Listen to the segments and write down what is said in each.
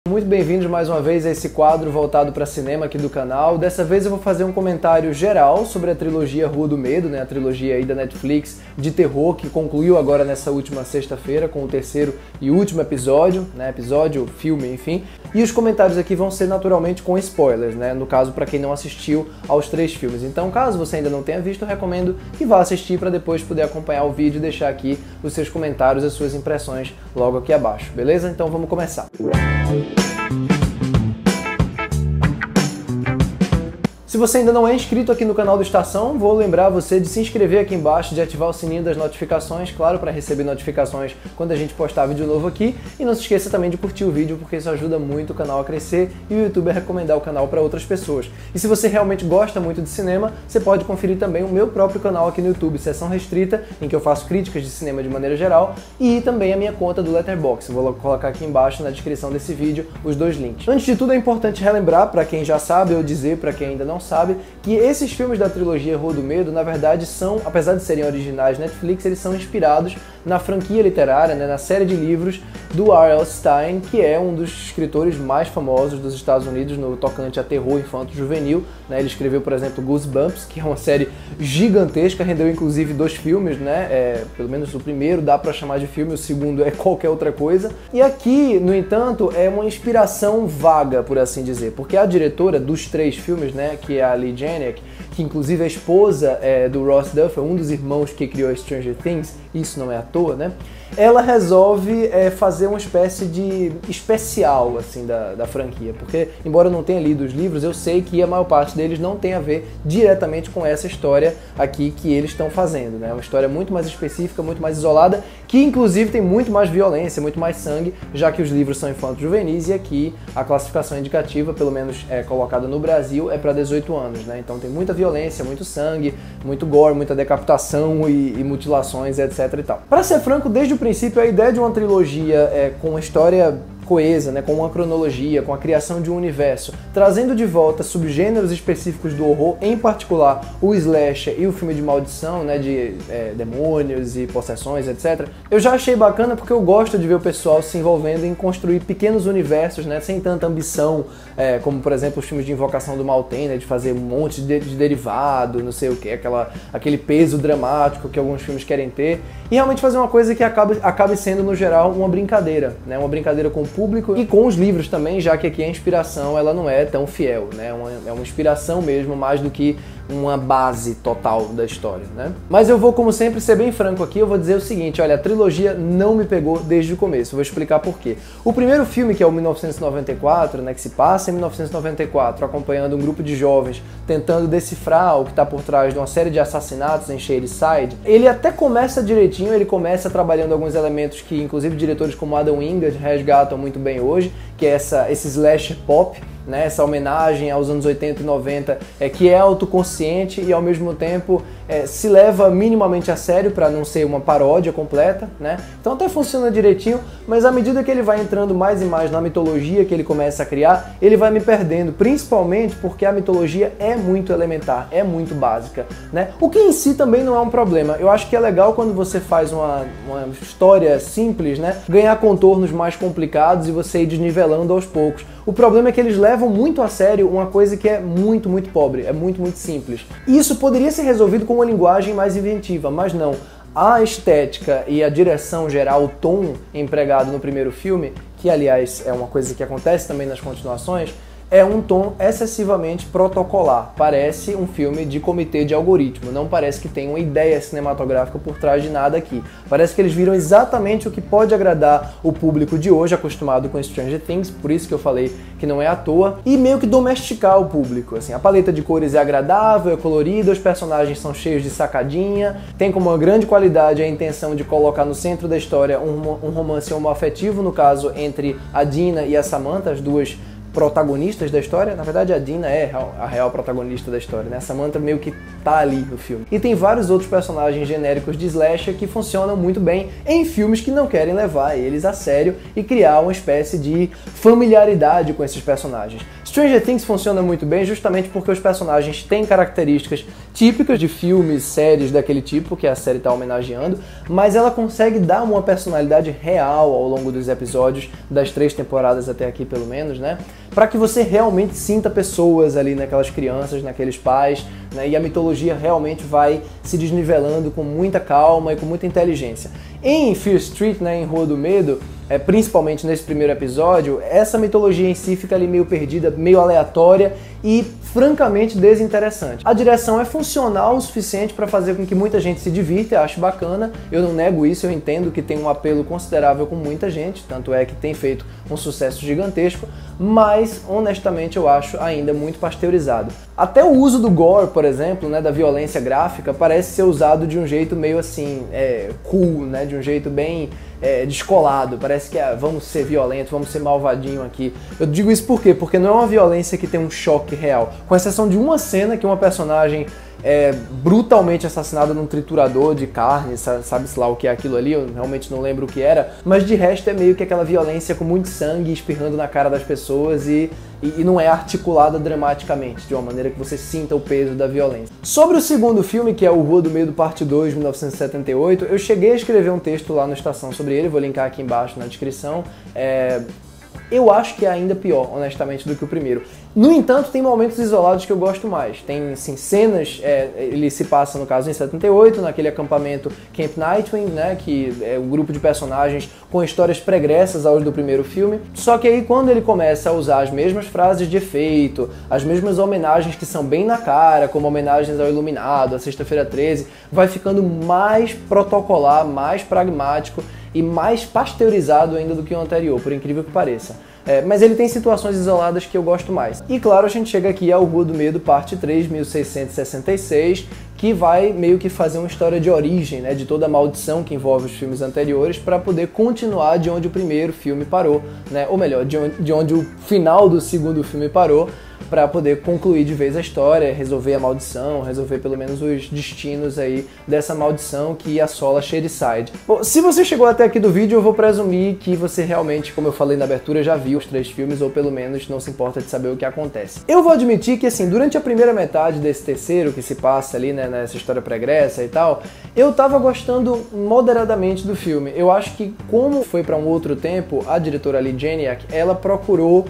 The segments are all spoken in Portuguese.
Muito bem-vindos mais uma vez a esse quadro voltado para cinema aqui do canal. Dessa vez eu vou fazer um comentário geral sobre a trilogia Rua do Medo, né? A trilogia aí da Netflix de terror que concluiu agora nessa última sexta-feira com o terceiro e último episódio, né? Episódio, filme, enfim. E os comentários aqui vão ser naturalmente com spoilers, né? No caso, para quem não assistiu aos 3 filmes. Então, caso você ainda não tenha visto, eu recomendo que vá assistir para depois poder acompanhar o vídeo e deixar aqui os seus comentários, as suas impressões logo aqui abaixo, beleza? Então vamos começar. Se você ainda não é inscrito aqui no canal do Estação, vou lembrar você de se inscrever aqui embaixo, de ativar o sininho das notificações, claro, para receber notificações quando a gente postar vídeo novo aqui. E não se esqueça também de curtir o vídeo, porque isso ajuda muito o canal a crescer e o YouTube a recomendar o canal para outras pessoas. E se você realmente gosta muito de cinema, você pode conferir também o meu próprio canal aqui no YouTube, Seção Restrita, em que eu faço críticas de cinema de maneira geral, e também a minha conta do Letterboxd. Vou colocar aqui embaixo na descrição desse vídeo os 2 links. Antes de tudo, é importante relembrar, para quem já sabe, ou dizer para quem ainda não sabe, que esses filmes da trilogia Rua do Medo, na verdade, são, apesar de serem originais Netflix, eles são inspirados na franquia literária, né, na série de livros do R.L. Stine, que é um dos escritores mais famosos dos Estados Unidos no tocante a terror infanto-juvenil, né? Ele escreveu, por exemplo, Goosebumps, que é uma série gigantesca, rendeu inclusive 2 filmes, né? Pelo menos o primeiro dá pra chamar de filme, o segundo é qualquer outra coisa. E aqui, no entanto, é uma inspiração vaga, por assim dizer, porque a diretora dos 3 filmes, né, que é a Leigh Janiak, que inclusive é a esposa do Ross Duffer, um dos irmãos que criou Stranger Things, isso não é à toa, né? Ela resolve fazer uma espécie de especial assim da franquia, porque embora eu não tenha lido os livros, eu sei que a maior parte deles não tem a ver diretamente com essa história aqui que eles estão fazendo, né? Uma história muito mais específica, muito mais isolada, que inclusive tem muito mais violência, muito mais sangue, já que os livros são infanto-juvenis e aqui a classificação indicativa, pelo menos colocada no Brasil, é para 18 anos, né? Então tem muita violência, muito sangue, muito gore, muita decapitação e mutilações, etc e tal. Para ser franco, desde o princípio, a ideia de uma trilogia com uma história coesa, né, com uma cronologia, com a criação de um universo, trazendo de volta subgêneros específicos do horror, em particular o slasher e o filme de maldição, né, de demônios e possessões, etc. Eu já achei bacana porque eu gosto de ver o pessoal se envolvendo em construir pequenos universos, né, sem tanta ambição, como por exemplo os filmes de Invocação do Mal tem, né, de fazer um monte de derivado, não sei o que, aquele peso dramático que alguns filmes querem ter, e realmente fazer uma coisa que acabe sendo, no geral, uma brincadeira, né, uma brincadeira com o público e com os livros também, já que aqui a inspiração ela não é tão fiel, né? É uma inspiração mesmo, mais do que uma base total da história, né? Mas eu vou, como sempre, ser bem franco aqui, eu vou dizer o seguinte, olha, a trilogia não me pegou desde o começo, eu vou explicar por quê. O primeiro filme, que é o 1994, né, que se passa em 1994, acompanhando um grupo de jovens tentando decifrar o que está por trás de uma série de assassinatos em Shadyside, ele até começa direitinho, ele começa trabalhando alguns elementos que, inclusive, diretores como Adam Wingard resgatam muito bem hoje, que é esse slasher pop, né, essa homenagem aos anos 80 e 90, que é autoconsciente e ao mesmo tempo se leva minimamente a sério para não ser uma paródia completa, né? Então até funciona direitinho, mas à medida que ele vai entrando mais e mais na mitologia que ele começa a criar, ele vai me perdendo, principalmente porque a mitologia é muito elementar, é muito básica, né? O que em si também não é um problema. Eu acho que é legal quando você faz uma história simples, né, ganhar contornos mais complicados e você ir desnivelando aos poucos. O problema é que eles levam muito a sério uma coisa que é muito, muito pobre, é muito, muito simples. E isso poderia ser resolvido com uma linguagem mais inventiva, mas não. A estética e a direção geral, o tom empregado no primeiro filme, que aliás é uma coisa que acontece também nas continuações, é um tom excessivamente protocolar. Parece um filme de comitê de algoritmo, não parece que tem uma ideia cinematográfica por trás de nada aqui. Parece que eles viram exatamente o que pode agradar o público de hoje, acostumado com Stranger Things, por isso que eu falei que não é à toa, e meio que domesticar o público. Assim, a paleta de cores é agradável, é colorida, os personagens são cheios de sacadinha, tem como uma grande qualidade a intenção de colocar no centro da história um romance homoafetivo, no caso entre a Dina e a Samantha, as duas protagonistas da história. Na verdade, a Dina é a real protagonista da história, né? A Samantha meio que tá ali no filme. E tem vários outros personagens genéricos de slasher que funcionam muito bem em filmes que não querem levar eles a sério e criar uma espécie de familiaridade com esses personagens. Stranger Things funciona muito bem justamente porque os personagens têm características típicas de filmes, séries daquele tipo que a série está homenageando, mas ela consegue dar uma personalidade real ao longo dos episódios, das 3 temporadas até aqui pelo menos, né? Para que você realmente sinta pessoas ali naquelas crianças, naqueles pais, né? E a mitologia realmente vai se desnivelando com muita calma e com muita inteligência. Em Fear Street, né, em Rua do Medo, principalmente nesse primeiro episódio, essa mitologia em si fica ali meio perdida, meio aleatória e francamente desinteressante. A direção é funcional o suficiente para fazer com que muita gente se divirta, eu acho bacana, eu não nego isso, eu entendo que tem um apelo considerável com muita gente, tanto é que tem feito um sucesso gigantesco, mas honestamente eu acho ainda muito pasteurizado. Até o uso do gore, por exemplo, né, da violência gráfica, parece ser usado de um jeito meio assim, cool, né, de um jeito bem descolado, parece que vamos ser violentos, vamos ser malvadinho aqui. Eu digo isso por quê? Porque não é uma violência que tem um choque real, com exceção de uma cena que uma personagem é brutalmente assassinada num triturador de carne, sabe-se lá o que é aquilo ali, eu realmente não lembro o que era, mas de resto é meio que aquela violência com muito sangue espirrando na cara das pessoas e não é articulada dramaticamente, de uma maneira que você sinta o peso da violência. Sobre o segundo filme, que é o Rua do Medo Parte 2, 1978, eu cheguei a escrever um texto lá no Estação sobre ele, vou linkar aqui embaixo na descrição. Eu acho que é ainda pior, honestamente, do que o primeiro. No entanto, tem momentos isolados que eu gosto mais. Tem, assim, cenas, ele se passa, no caso, em 78, naquele acampamento Camp Nightwing, né, que é um grupo de personagens com histórias pregressas aos do primeiro filme. Só que aí, quando ele começa a usar as mesmas frases de efeito, as mesmas homenagens que são bem na cara, como homenagens ao Iluminado, a Sexta-feira 13, vai ficando mais protocolar, mais pragmático e mais pasteurizado ainda do que o anterior, por incrível que pareça. Mas ele tem situações isoladas que eu gosto mais. E claro, a gente chega aqui ao Rua do Medo, parte 3, 1666, que vai meio que fazer uma história de origem, né, de toda a maldição que envolve os filmes anteriores, para poder continuar de onde o primeiro filme parou, né, ou melhor, de onde o final do segundo filme parou, para poder concluir de vez a história, resolver a maldição, resolver pelo menos os destinos aí dessa maldição que assola Shadyside. Bom, se você chegou até aqui do vídeo, eu vou presumir que você realmente, como eu falei na abertura, já viu os 3 filmes, ou pelo menos não se importa de saber o que acontece. Eu vou admitir que, assim, durante a primeira metade desse terceiro, que se passa ali, né, nessa história pregressa e tal, eu tava gostando moderadamente do filme. Eu acho que, como foi para um outro tempo, a diretora ali, Janiak, ela procurou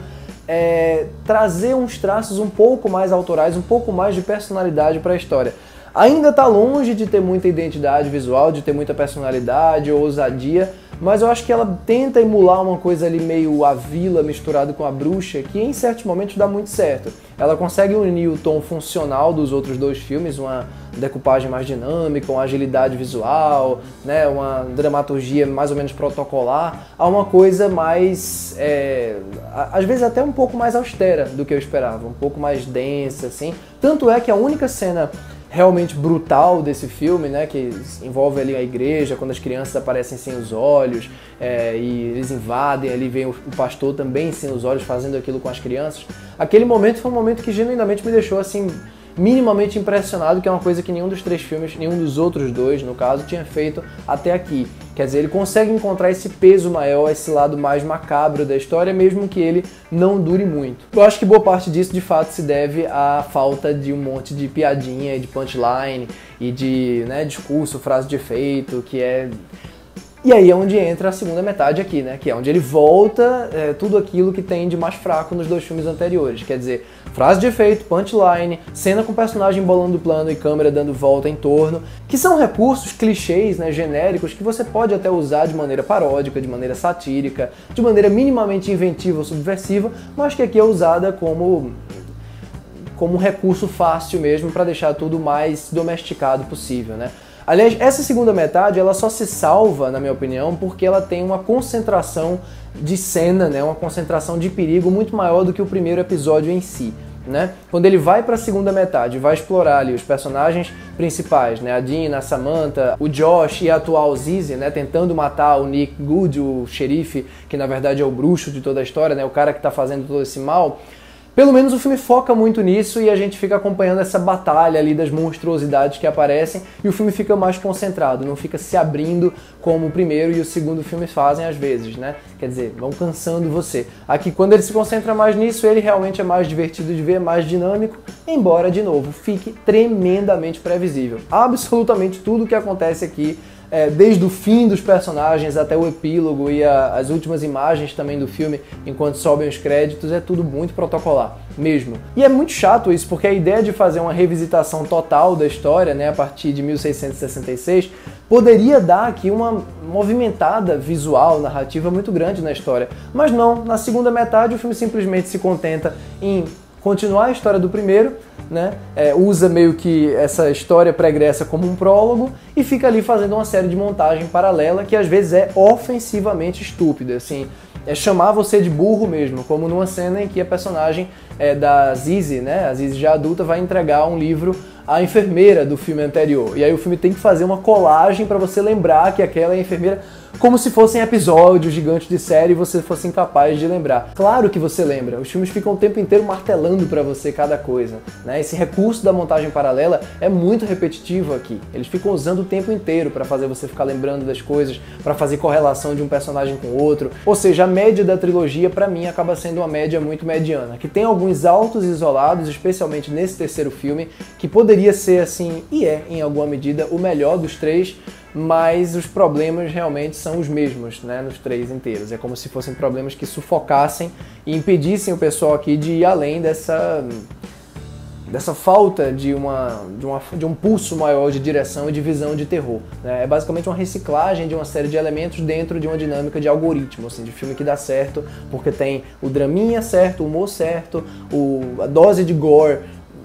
trazer uns traços um pouco mais autorais, um pouco mais de personalidade para a história. Ainda está longe de ter muita identidade visual, de ter muita personalidade ou ousadia, mas eu acho que ela tenta emular uma coisa ali meio a vila misturado com a bruxa, que em certos momentos dá muito certo. Ela consegue unir o tom funcional dos outros 2 filmes, uma decupagem mais dinâmica, uma agilidade visual, né, uma dramaturgia mais ou menos protocolar, a uma coisa mais, às vezes até um pouco mais austera do que eu esperava, um pouco mais densa, assim. Tanto é que a única cena realmente brutal desse filme, né, que envolve ali a igreja, quando as crianças aparecem sem os olhos, e eles invadem, ali vem o pastor também sem os olhos fazendo aquilo com as crianças. Aquele momento foi um momento que genuinamente me deixou assim minimamente impressionado, que é uma coisa que nenhum dos 3 filmes, nenhum dos outros 2, no caso, tinha feito até aqui. Quer dizer, ele consegue encontrar esse peso maior, esse lado mais macabro da história, mesmo que ele não dure muito. Eu acho que boa parte disso, de fato, se deve à falta de um monte de piadinha e de punchline e de, né, discurso, frase de efeito, que é... E aí é onde entra a segunda metade aqui, né? Que é onde ele volta tudo aquilo que tem de mais fraco nos 2 filmes anteriores. Quer dizer, frase de efeito, punchline, cena com personagem bolando o plano e câmera dando volta em torno, que são recursos, clichês, né, genéricos, que você pode até usar de maneira paródica, de maneira satírica, de maneira minimamente inventiva ou subversiva, mas que aqui é usada como um recurso fácil mesmo para deixar tudo o mais domesticado possível, né? Aliás, essa segunda metade, ela só se salva, na minha opinião, porque ela tem uma concentração de cena, né, uma concentração de perigo muito maior do que o primeiro episódio em si, né? Quando ele vai para a segunda metade, vai explorar ali os personagens principais, né, a Dina, a Samantha, o Josh e a atual Zizi, né, tentando matar o Nick Good, o xerife, que na verdade é o bruxo de toda a história, né, o cara que está fazendo todo esse mal. Pelo menos o filme foca muito nisso e a gente fica acompanhando essa batalha ali das monstruosidades que aparecem e o filme fica mais concentrado, não fica se abrindo como o primeiro e o segundo filme fazem às vezes, né? Quer dizer, vão cansando você. Aqui, quando ele se concentra mais nisso, ele realmente é mais divertido de ver, mais dinâmico, embora, de novo, fique tremendamente previsível. Absolutamente tudo o que acontece aqui, desde o fim dos personagens até o epílogo e as últimas imagens também do filme, enquanto sobem os créditos, é tudo muito protocolar, mesmo. E é muito chato isso, porque a ideia de fazer uma revisitação total da história, né, a partir de 1666, poderia dar aqui uma movimentada visual, narrativa muito grande na história. Mas não, na segunda metade o filme simplesmente se contenta em continuar a história do primeiro, né? Usa meio que essa história pregressa como um prólogo e fica ali fazendo uma série de montagem paralela que às vezes é ofensivamente estúpida, assim, é chamar você de burro mesmo, como numa cena em que a personagem da Zizi, né, a Zizi já adulta, vai entregar um livro à enfermeira do filme anterior, e aí o filme tem que fazer uma colagem para você lembrar que aquela é a enfermeira, como se fossem episódios gigantes de série e você fosse incapaz de lembrar. Claro que você lembra, os filmes ficam o tempo inteiro martelando para você cada coisa, né? Esse recurso da montagem paralela é muito repetitivo aqui. Eles ficam usando o tempo inteiro para fazer você ficar lembrando das coisas, para fazer correlação de um personagem com o outro. Ou seja, a média da trilogia, para mim, acaba sendo uma média muito mediana, que tem alguns altos isolados, especialmente nesse terceiro filme, que poderia ser, assim, e é, em alguma medida, o melhor dos três, mas os problemas realmente são os mesmos, né, nos três inteiros. É como se fossem problemas que sufocassem e impedissem o pessoal aqui de ir além dessa falta de um pulso maior de direção e de visão de terror, né? É basicamente uma reciclagem de uma série de elementos dentro de uma dinâmica de algoritmo, assim, de filme que dá certo, porque tem o draminha certo, o humor certo, a dose de gore,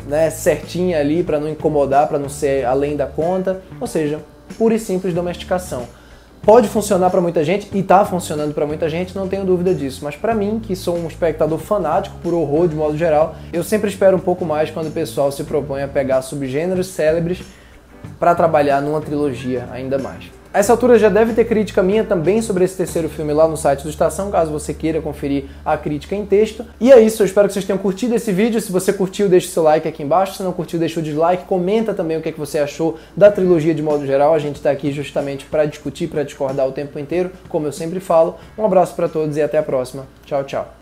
né, certinha ali para não incomodar, para não ser além da conta, ou seja, pura e simples domesticação. Pode funcionar para muita gente, e está funcionando para muita gente, não tenho dúvida disso, mas para mim, que sou um espectador fanático por horror de modo geral, eu sempre espero um pouco mais quando o pessoal se propõe a pegar subgêneros célebres para trabalhar numa trilogia ainda mais. A essa altura já deve ter crítica minha também sobre esse terceiro filme lá no site do Estação, caso você queira conferir a crítica em texto. E é isso, eu espero que vocês tenham curtido esse vídeo. Se você curtiu, deixe seu like aqui embaixo. Se não curtiu, deixa o dislike. Comenta também o que você achou da trilogia de modo geral. A gente está aqui justamente para discutir, para discordar o tempo inteiro, como eu sempre falo. Um abraço para todos e até a próxima. Tchau, tchau.